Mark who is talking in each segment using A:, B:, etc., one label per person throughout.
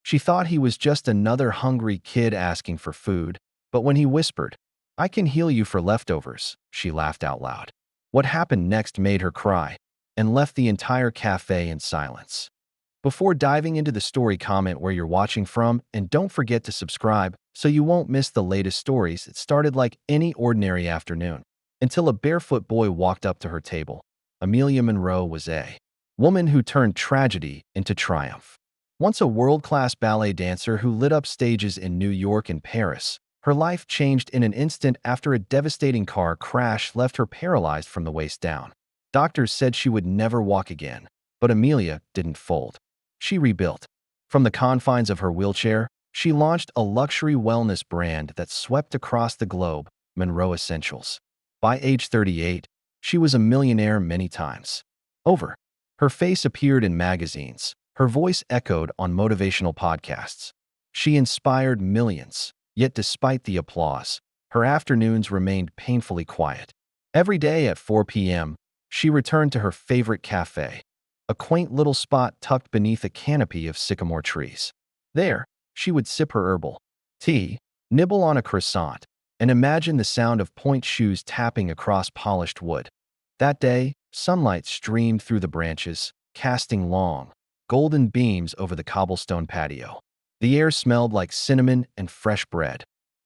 A: She thought he was just another hungry kid asking for food, but when he whispered, "I can heal you for leftovers," she laughed out loud. What happened next made her cry and left the entire cafe in silence. Before diving into the story, comment where you're watching from, and don't forget to subscribe so you won't miss the latest stories. It started like any ordinary afternoon, until a barefoot boy walked up to her table. Amelia Monroe was a woman who turned tragedy into triumph. Once a world-class ballet dancer who lit up stages in New York and Paris, her life changed in an instant after a devastating car crash left her paralyzed from the waist down. Doctors said she would never walk again, but Amelia didn't fold. She rebuilt. From the confines of her wheelchair, she launched a luxury wellness brand that swept across the globe, Monroe Essentials. By age 38, she was a millionaire many times over. Her face appeared in magazines. Her voice echoed on motivational podcasts. She inspired millions, yet despite the applause, her afternoons remained painfully quiet. Every day at 4 p.m., she returned to her favorite cafe, a quaint little spot tucked beneath a canopy of sycamore trees. There, she would sip her herbal tea, nibble on a croissant, and imagine the sound of point shoes tapping across polished wood. That day, sunlight streamed through the branches, casting long, golden beams over the cobblestone patio. The air smelled like cinnamon and fresh bread.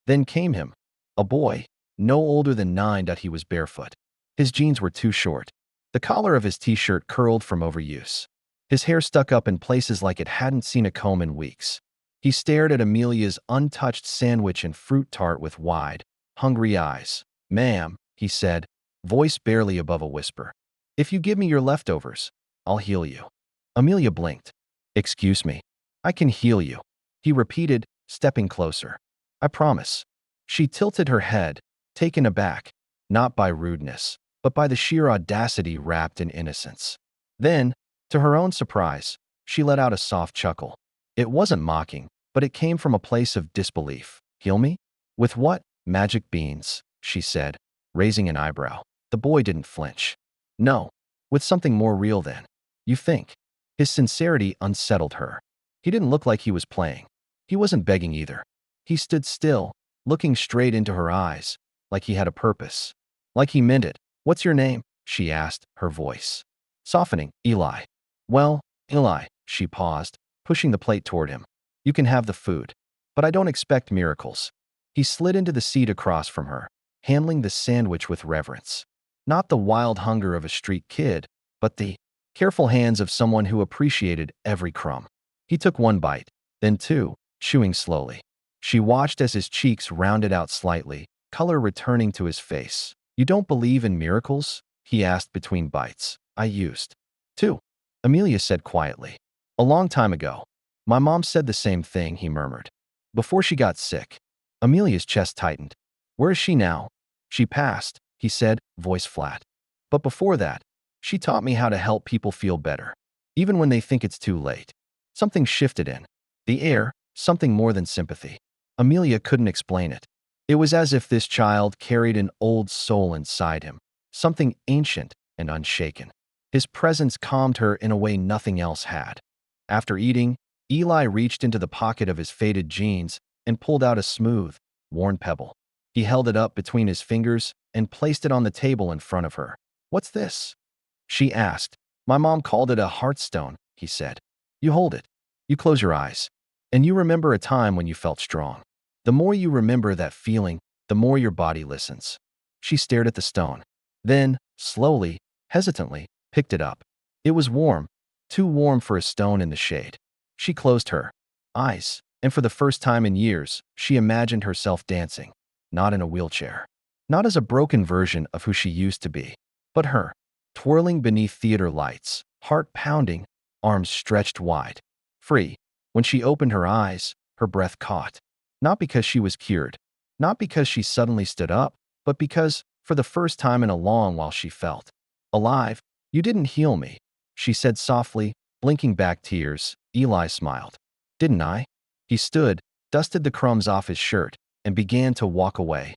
A: Then came him, a boy, no older than 9. He was barefoot. His jeans were too short. The collar of his t-shirt curled from overuse. His hair stuck up in places like it hadn't seen a comb in weeks. He stared at Amelia's untouched sandwich and fruit tart with wide, hungry eyes. "Ma'am," he said, voice barely above a whisper, "if you give me your leftovers, I'll heal you." Amelia blinked. "Excuse me. I can heal you," he repeated, stepping closer. "I promise." She tilted her head, taken aback, not by rudeness, but by the sheer audacity wrapped in innocence. Then, to her own surprise, she let out a soft chuckle. It wasn't mocking, but it came from a place of disbelief. "Heal me? With what?" "Magic beans," she said, raising an eyebrow. The boy didn't flinch. "No, with something more real than you think." His sincerity unsettled her. He didn't look like he was playing. He wasn't begging either. He stood still, looking straight into her eyes, like he had a purpose. Like he meant it. "What's your name?" she asked, her voice softening. "Eli." "Well, Eli," she paused, pushing the plate toward him. "You can have the food, but I don't expect miracles." He slid into the seat across from her, handling the sandwich with reverence. Not the wild hunger of a street kid, but the careful hands of someone who appreciated every crumb. He took one bite, then two, chewing slowly. She watched as his cheeks rounded out slightly, color returning to his face. "You don't believe in miracles?" he asked between bites. "I used to," Amelia said quietly. "A long time ago. My mom said the same thing," he murmured. "Before she got sick." Amelia's chest tightened. "Where is she now?" "She passed," he said, voice flat. "But before that, she taught me how to help people feel better, even when they think it's too late." Something shifted in the air, something more than sympathy. Amelia couldn't explain it. It was as if this child carried an old soul inside him, something ancient and unshaken. His presence calmed her in a way nothing else had. After eating, Eli reached into the pocket of his faded jeans and pulled out a smooth, worn pebble. He held it up between his fingers and placed it on the table in front of her. "What's this?" she asked. "My mom called it a heartstone," he said. "You hold it. You close your eyes. And you remember a time when you felt strong. The more you remember that feeling, the more your body listens." She stared at the stone. Then, slowly, hesitantly, picked it up. It was warm, too warm for a stone in the shade. She closed her eyes, and for the first time in years, she imagined herself dancing, not in a wheelchair, not as a broken version of who she used to be, but her, twirling beneath theater lights, heart pounding, arms stretched wide, free. When she opened her eyes, her breath caught. Not because she was cured, not because she suddenly stood up, but because, for the first time in a long while, she felt alive. "You didn't heal me," she said softly, blinking back tears. Eli smiled. "Didn't I?" He stood, dusted the crumbs off his shirt, and began to walk away.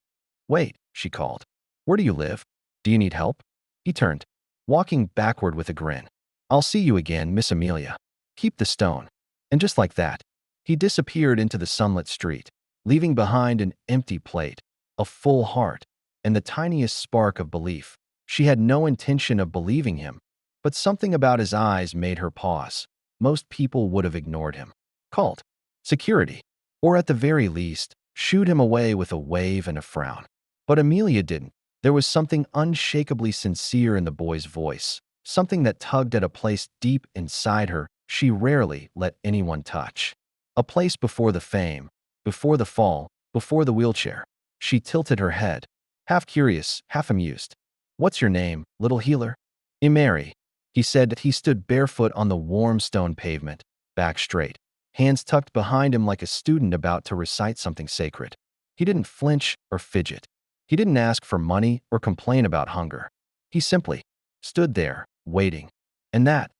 A: "Wait," she called. "Where do you live? Do you need help?" He turned, walking backward with a grin. "I'll see you again, Miss Amelia. Keep the stone." And just like that, He disappeared into the sunlit street, leaving behind an empty plate, a full heart, and the tiniest spark of belief. She had no intention of believing him, but something about his eyes made her pause. Most people would have ignored him, called security, or at the very least, shooed him away with a wave and a frown. But Amelia didn't. There was something unshakably sincere in the boy's voice, something that tugged at a place deep inside her she rarely let anyone touch. A place before the fame, before the fall, before the wheelchair. She tilted her head, half curious, half amused. "What's your name, little healer?" "Imari," he said. He stood barefoot on the warm stone pavement, back straight, hands tucked behind him like a student about to recite something sacred. He didn't flinch or fidget. He didn't ask for money or complain about hunger. He simply stood there, waiting. And that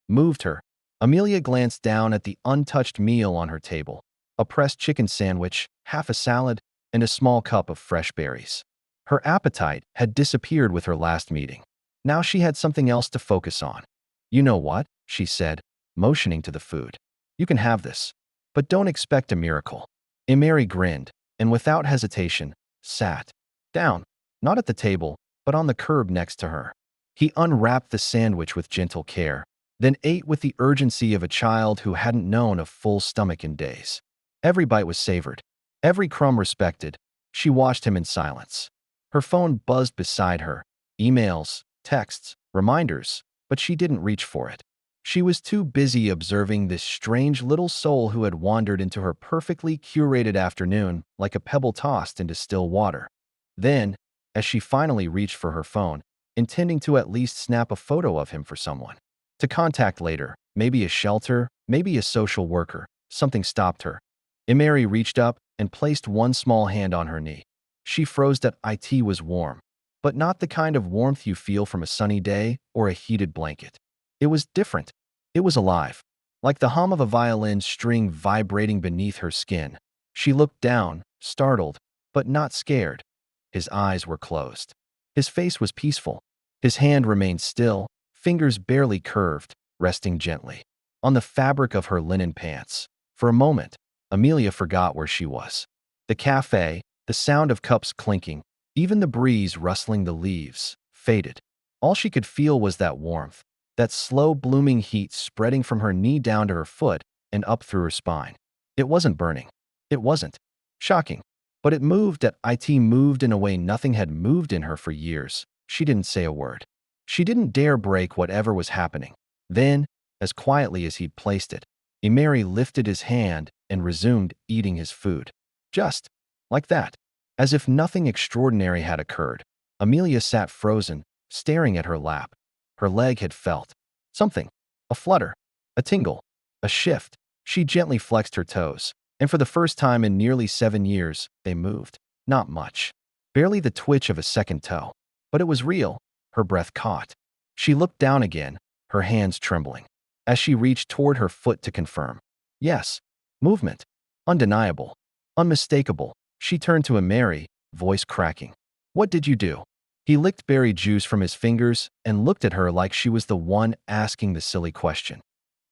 A: moved her. Amelia glanced down at the untouched meal on her table, a pressed chicken sandwich, half a salad, and a small cup of fresh berries. Her appetite had disappeared with her last meeting. Now she had something else to focus on. "You know what?" she said, motioning to the food. "You can have this, but don't expect a miracle." Imari grinned, and without hesitation, sat down, not at the table, but on the curb next to her. He unwrapped the sandwich with gentle care, then ate with the urgency of a child who hadn't known a full stomach in days. Every bite was savored, every crumb respected. She watched him in silence. Her phone buzzed beside her, emails, texts, reminders, but she didn't reach for it. She was too busy observing this strange little soul who had wandered into her perfectly curated afternoon like a pebble tossed into still water. Then, as she finally reached for her phone, intending to at least snap a photo of him for someone to contact later, maybe a shelter, maybe a social worker, something stopped her. Imari reached up and placed one small hand on her knee. She froze. That it was warm, but not the kind of warmth you feel from a sunny day or a heated blanket. It was different. It was alive, like the hum of a violin string vibrating beneath her skin. She looked down, startled, but not scared. His eyes were closed. His face was peaceful. His hand remained still, fingers barely curved, resting gently on the fabric of her linen pants. For a moment, Amelia forgot where she was. The cafe, the sound of cups clinking, even the breeze rustling the leaves, faded. All she could feel was that warmth, that slow blooming heat spreading from her knee down to her foot and up through her spine. It wasn't burning. It wasn't shocking. But it moved. It moved in a way nothing had moved in her for years. She didn't say a word. She didn't dare break whatever was happening. Then, as quietly as he'd placed it, Imari lifted his hand and resumed eating his food. Just like that. As if nothing extraordinary had occurred, Amelia sat frozen, staring at her lap. Her leg had felt something, a flutter, a tingle, a shift. She gently flexed her toes, and for the first time in nearly 7 years, they moved. Not much. Barely the twitch of a second toe. But it was real. Her breath caught. She looked down again, her hands trembling. As she reached toward her foot to confirm. Yes. Movement. Undeniable. Unmistakable. She turned to Imari, voice cracking. "What did you do?" He licked berry juice from his fingers and looked at her like she was the one asking the silly question.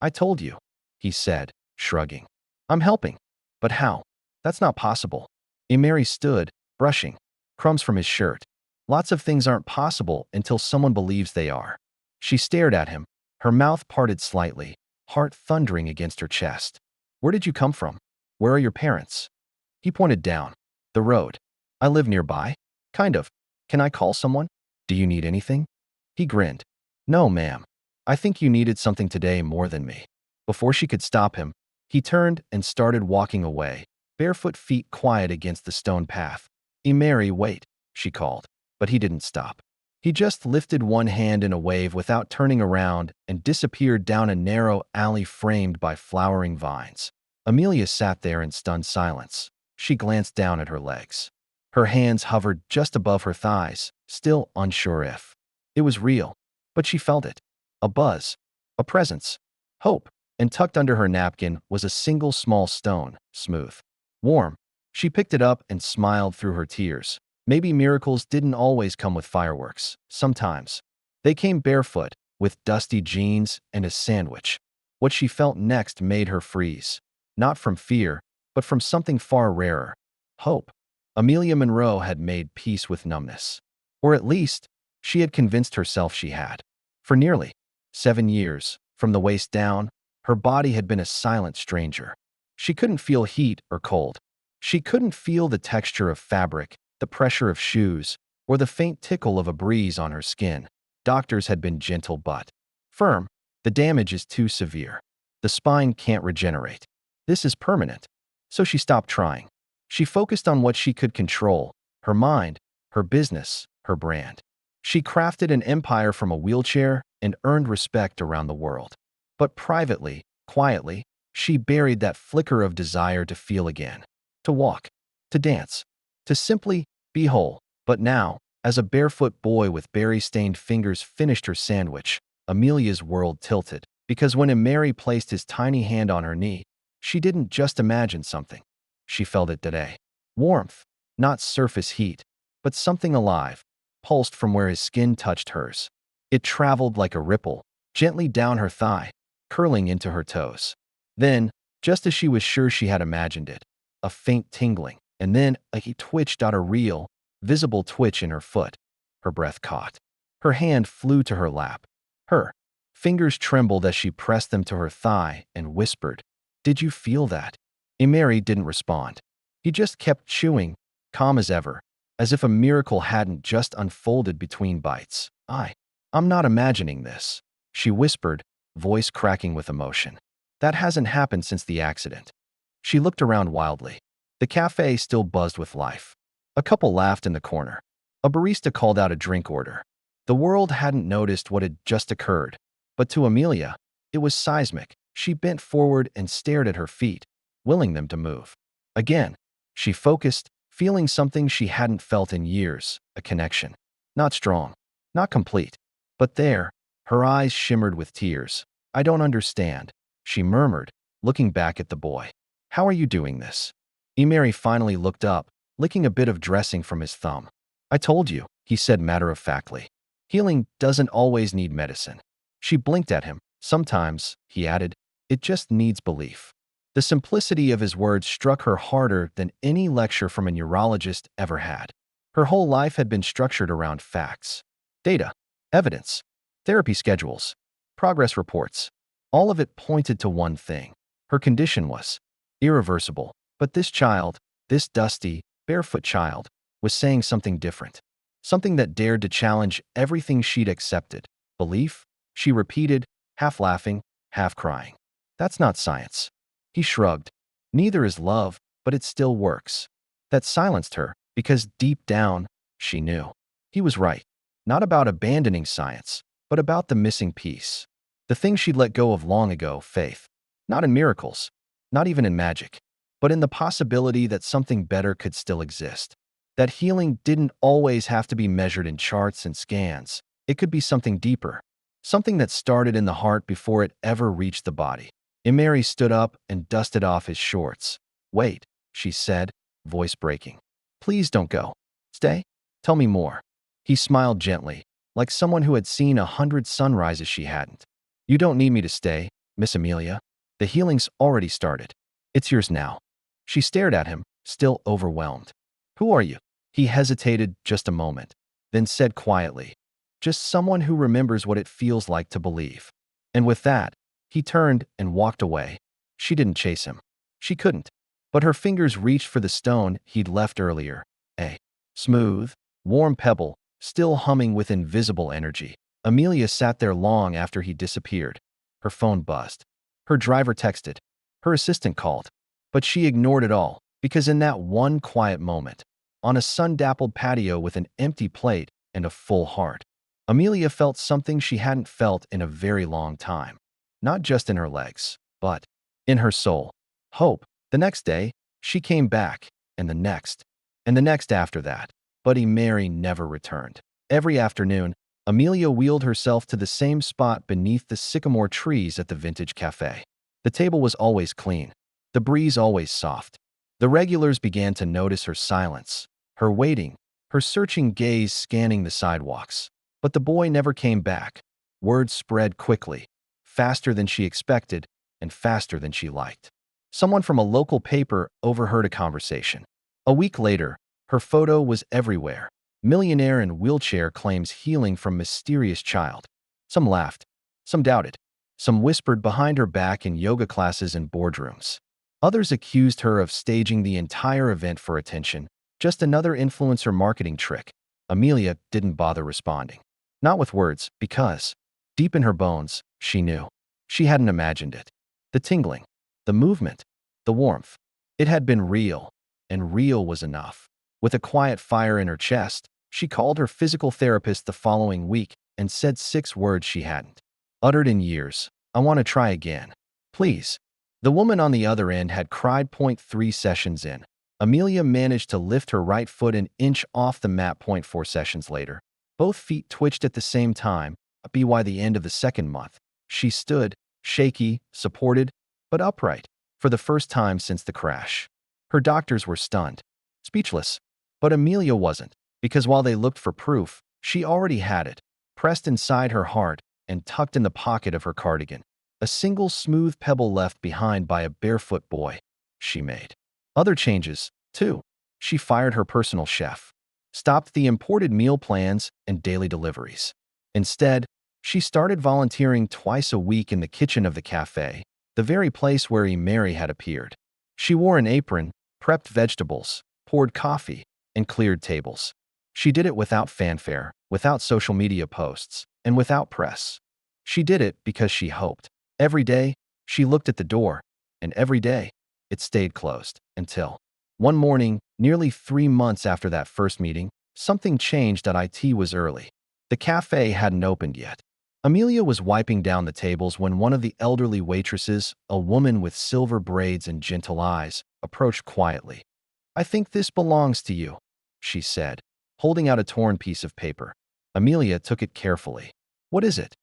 A: "I told you," he said, shrugging. "I'm helping." "But how?" "That's not possible." Imari stood, brushing crumbs from his shirt. "Lots of things aren't possible until someone believes they are." She stared at him, her mouth parted slightly, heart thundering against her chest. "Where did you come from? Where are your parents?" He pointed down. "The road. I live nearby." "Kind of. Can I call someone?" "Do you need anything?" He grinned. "No, ma'am. I think you needed something today more than me." Before she could stop him, he turned and started walking away, barefoot feet quiet against the stone path. "Imari, wait," she called, but he didn't stop. He just lifted one hand in a wave without turning around and disappeared down a narrow alley framed by flowering vines. Amelia sat there in stunned silence. She glanced down at her legs. Her hands hovered just above her thighs, still unsure if it was real. But she felt it. A buzz. A presence. Hope. And tucked under her napkin was a single small stone, smooth. Warm. She picked it up and smiled through her tears. Maybe miracles didn't always come with fireworks. Sometimes. They came barefoot, with dusty jeans and a sandwich. What she felt next made her freeze. not from fear, but from something far rarer, hope. Amelia Monroe had made peace with numbness. Or at least, she had convinced herself she had. For nearly 7 years, from the waist down, her body had been a silent stranger. She couldn't feel heat or cold. She couldn't feel the texture of fabric, the pressure of shoes, or the faint tickle of a breeze on her skin. Doctors had been gentle but firm. The damage is too severe. The spine can't regenerate. This is permanent. So she stopped trying. She focused on what she could control: her mind, her business, her brand. She crafted an empire from a wheelchair and earned respect around the world. But privately, quietly, she buried that flicker of desire to feel again, to walk, to dance, to simply be whole. But now, as a barefoot boy with berry-stained fingers finished her sandwich, Amelia's world tilted. Because when Mary placed his tiny hand on her knee, she didn't just imagine something. She felt it today. Warmth, not surface heat, but something alive, pulsed from where his skin touched hers. It traveled like a ripple, gently down her thigh, curling into her toes. Then, just as she was sure she had imagined it, a faint tingling, and then he twitched out a real, visible twitch in her foot. Her breath caught. Her hand flew to her lap. Her fingers trembled as she pressed them to her thigh and whispered, "Did you feel that?" Mary didn't respond. He just kept chewing, calm as ever, as if a miracle hadn't just unfolded between bites. I'm not imagining this," she whispered, voice cracking with emotion. "That hasn't happened since the accident." She looked around wildly. The cafe still buzzed with life. A couple laughed in the corner. A barista called out a drink order. The world hadn't noticed what had just occurred, but to Amelia, it was seismic. She bent forward and stared at her feet, willing them to move. Again, she focused, feeling something she hadn't felt in years, a connection. Not strong, not complete, but there. Her eyes shimmered with tears. "I don't understand," she murmured, looking back at the boy. "How are you doing this?" Mary finally looked up, licking a bit of dressing from his thumb. "I told you," he said matter-of-factly. "Healing doesn't always need medicine." She blinked at him. "Sometimes," he added, "it just needs belief." The simplicity of his words struck her harder than any lecture from a neurologist ever had. Her whole life had been structured around facts, data, evidence, therapy schedules, progress reports. All of it pointed to one thing. Her condition was irreversible. But this child, this dusty, barefoot child, was saying something different. Something that dared to challenge everything she'd accepted. "Belief?" she repeated, half laughing, half crying. "That's not science." He shrugged. "Neither is love, but it still works." That silenced her, because deep down, she knew. He was right. Not about abandoning science, but about the missing piece. The thing she'd let go of long ago: faith. Not in miracles, not even in magic, but in the possibility that something better could still exist. That healing didn't always have to be measured in charts and scans. It could be something deeper, something that started in the heart before it ever reached the body. Mary stood up and dusted off his shorts. "Wait," she said, voice breaking. "Please don't go. Stay. Tell me more." He smiled gently, like someone who had seen 100 sunrises she hadn't. "You don't need me to stay, Miss Amelia. The healing's already started. It's yours now." She stared at him, still overwhelmed. "Who are you?" He hesitated just a moment, then said quietly, "Just someone who remembers what it feels like to believe." And with that, he turned and walked away. She didn't chase him. She couldn't. But her fingers reached for the stone he'd left earlier. A smooth, warm pebble, still humming with invisible energy. Amelia sat there long after he disappeared. Her phone buzzed. Her driver texted. Her assistant called. But she ignored it all, because in that one quiet moment, on a sun-dappled patio with an empty plate and a full heart, Amelia felt something she hadn't felt in a very long time. Not just in her legs, but in her soul. Hope. The next day, she came back, and the next after that. But Mary never returned. Every afternoon, Amelia wheeled herself to the same spot beneath the sycamore trees at the vintage cafe. The table was always clean, the breeze always soft. The regulars began to notice her silence, her waiting, her searching gaze scanning the sidewalks. But the boy never came back. Word spread quickly, faster than she expected and faster than she liked. Someone from a local paper overheard a conversation. A week later, her photo was everywhere. Millionaire in wheelchair claims healing from mysterious child. Some laughed. Some doubted. Some whispered behind her back in yoga classes and boardrooms. Others accused her of staging the entire event for attention, just another influencer marketing trick. Amelia didn't bother responding. Not with words, because, deep in her bones, she knew. She hadn't imagined it. The tingling, the movement, the warmth. It had been real, and real was enough. With a quiet fire in her chest, she called her physical therapist the following week and said 6 words she hadn't uttered in years. I want to try again. Please. The woman on the other end had cried. 3 sessions in. Amelia managed to lift her right foot an inch off the mat. 4 sessions later. Both feet twitched at the same time. By the end of the second month, she stood, shaky, supported, but upright, for the first time since the crash. Her doctors were stunned, speechless. But Amelia wasn't, because while they looked for proof, she already had it, pressed inside her heart and tucked in the pocket of her cardigan. A single smooth pebble left behind by a barefoot boy. She made other changes, too. She fired her personal chef, stopped the imported meal plans and daily deliveries. Instead, she started volunteering twice a week in the kitchen of the cafe, the very place where Mary had appeared. She wore an apron, prepped vegetables, poured coffee, and cleared tables. She did it without fanfare, without social media posts, and without press. She did it because she hoped. Every day, she looked at the door, and every day, it stayed closed, until one morning, nearly 3 months after that first meeting, something changed. It was early. The cafe hadn't opened yet. Amelia was wiping down the tables when one of the elderly waitresses, a woman with silver braids and gentle eyes, approached quietly. I think this belongs to you, she said, holding out a torn piece of paper. Amelia took it carefully. What is it?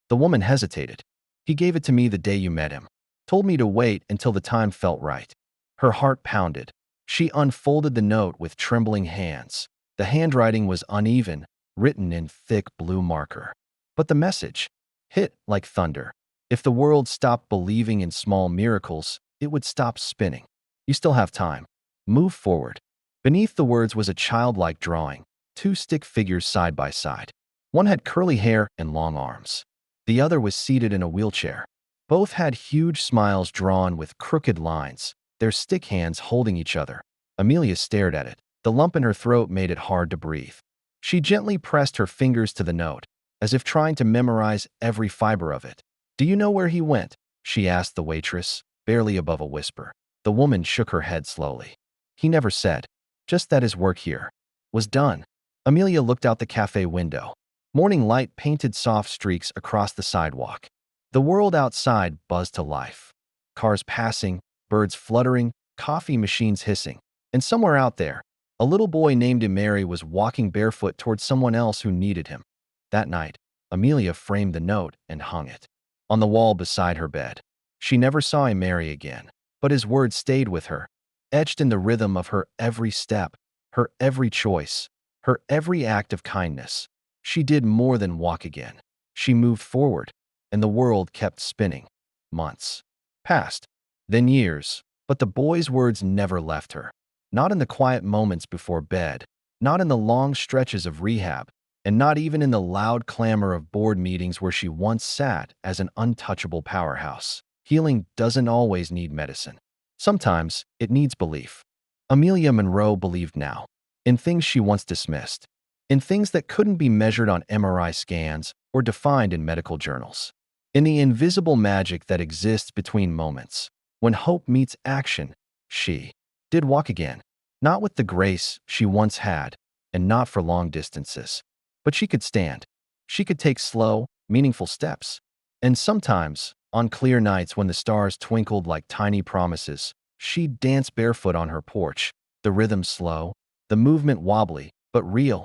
A: The woman hesitated. He gave it to me the day you met him. Told me to wait until the time felt right. Her heart pounded. She unfolded the note with trembling hands. The handwriting was uneven, written in thick blue marker. But the message hit like thunder. If the world stopped believing in small miracles, it would stop spinning. You still have time. Move forward. Beneath the words was a childlike drawing, 2 stick figures side by side. One had curly hair and long arms. The other was seated in a wheelchair. Both had huge smiles drawn with crooked lines, their stick hands holding each other. Amelia stared at it. The lump in her throat made it hard to breathe. She gently pressed her fingers to the note, as if trying to memorize every fiber of it. Do you know where he went? She asked the waitress, barely above a whisper. The woman shook her head slowly. He never said. Just that his work here was done. Amelia looked out the cafe window. Morning light painted soft streaks across the sidewalk. The world outside buzzed to life. Cars passing, birds fluttering, coffee machines hissing. And somewhere out there, a little boy named Mary was walking barefoot towards someone else who needed him. That night, Amelia framed the note and hung it on the wall beside her bed. She never saw Mary again, but his words stayed with her, etched in the rhythm of her every step, her every choice, her every act of kindness. She did more than walk again. She moved forward, and the world kept spinning. Months passed, then years, but the boy's words never left her. Not in the quiet moments before bed, not in the long stretches of rehab, and not even in the loud clamor of board meetings where she once sat as an untouchable powerhouse. Healing doesn't always need medicine. Sometimes it needs belief. Amelia Monroe believed now, in things she once dismissed, in things that couldn't be measured on MRI scans or defined in medical journals, in the invisible magic that exists between moments. When hope meets action, she did walk again, not with the grace she once had, and not for long distances. But she could stand. She could take slow, meaningful steps. And sometimes, on clear nights when the stars twinkled like tiny promises, she'd dance barefoot on her porch, the rhythm slow, the movement wobbly, but real.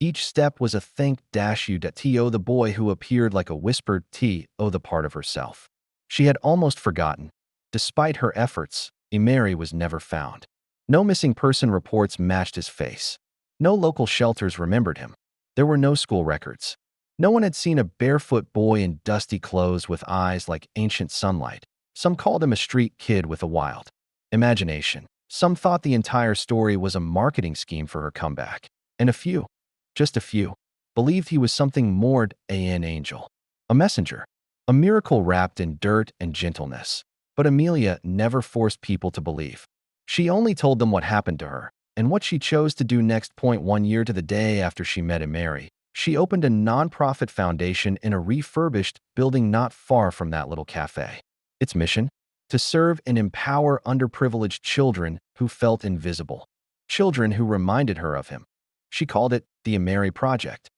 A: Each step was a thank you to the boy who appeared like a whispered the part of herself. She had almost forgotten. Despite her efforts, Mary was never found. No missing person reports matched his face. No local shelters remembered him. There were no school records. No one had seen a barefoot boy in dusty clothes with eyes like ancient sunlight. Some called him a street kid with a wild imagination. Some thought the entire story was a marketing scheme for her comeback. And a few, just a few, believed he was something more than an angel, a messenger, a miracle wrapped in dirt and gentleness. But Amelia never forced people to believe. She only told them what happened to her and what she chose to do next. 1 year to the day after she met Mary, she opened a nonprofit foundation in a refurbished building not far from that little cafe. Its mission? To serve and empower underprivileged children who felt invisible, children who reminded her of him. She called it the Mary Project.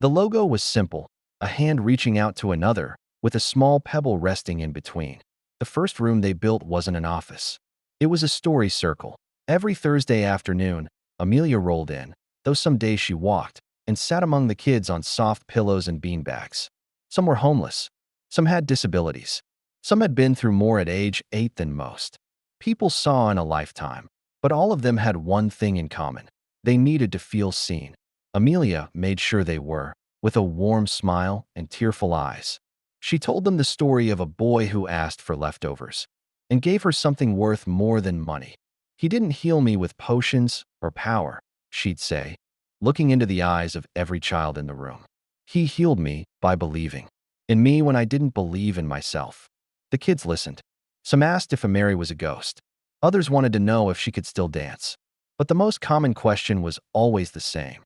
A: The logo was simple, a hand reaching out to another, with a small pebble resting in between. The first room they built wasn't an office. It was a story circle. Every Thursday afternoon, Amelia rolled in, though some days she walked, and sat among the kids on soft pillows and beanbags. Some were homeless. Some had disabilities. Some had been through more at age 8 than most. People saw in a lifetime, but all of them had one thing in common. They needed to feel seen. Amelia made sure they were, with a warm smile and tearful eyes. She told them the story of a boy who asked for leftovers and gave her something worth more than money. He didn't heal me with potions or power, she'd say, looking into the eyes of every child in the room. He healed me by believing in me when I didn't believe in myself. The kids listened. Some asked if Mary was a ghost. Others wanted to know if she could still dance. But the most common question was always the same.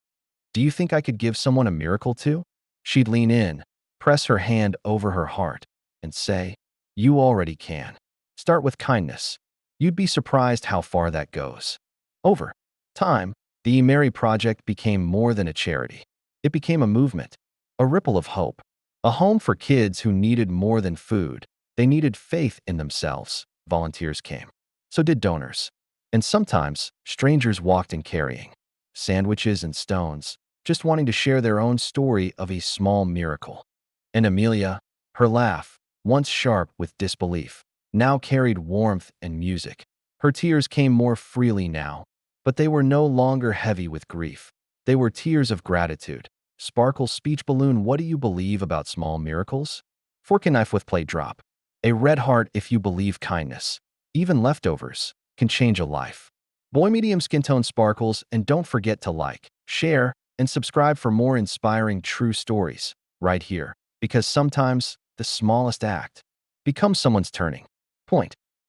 A: Do you think I could give someone a miracle too? She'd lean in, press her hand over her heart, and say, you already can. Start with kindness. You'd be surprised how far that goes. Over time, the Mary Project became more than a charity. It became a movement, a ripple of hope, a home for kids who needed more than food. They needed faith in themselves. Volunteers came. So did donors. And sometimes, strangers walked in carrying sandwiches and stones, just wanting to share their own story of a small miracle. And Amelia, her laugh, once sharp with disbelief, now carried warmth and music. Her tears came more freely now, but they were no longer heavy with grief. They were tears of gratitude. Sparkle speech balloon. What do you believe about small miracles? Fork and knife with plate drop. A red heart if you believe kindness, even leftovers, can change a life. Boy medium skin tone sparkles, and don't forget to like, share, and subscribe for more inspiring true stories right here, because sometimes the smallest act becomes someone's turning point.